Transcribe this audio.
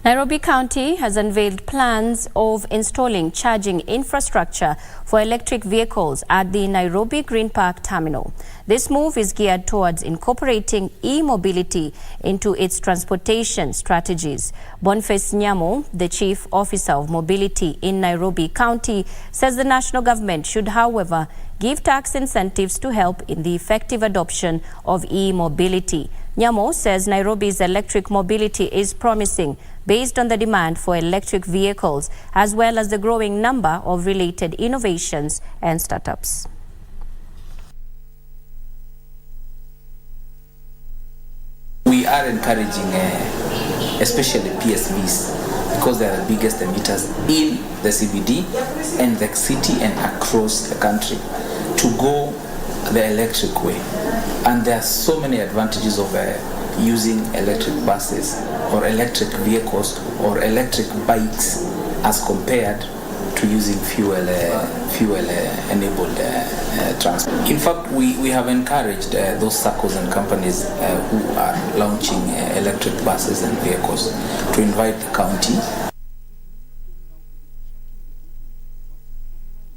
Nairobi County has unveiled plans of installing charging infrastructure for electric vehicles at the Nairobi Green Park terminal. This move is geared towards incorporating e-mobility into its transportation strategies. Boniface Nyamo, the Chief Officer of Mobility in Nairobi County, says the national government should, however, give tax incentives to help in the effective adoption of e-mobility. Nyamo says Nairobi's electric mobility is promising based on the demand for electric vehicles as well as the growing number of related innovations and startups. We are encouraging especially PSVs because they are the biggest emitters in the CBD and the city and across the country to go the electric way. And there are so many advantages of using electric buses or electric vehicles or electric bikes as compared to using fuel enabled transport. In fact, we have encouraged those circles and companies who are launching electric buses and vehicles to invite the county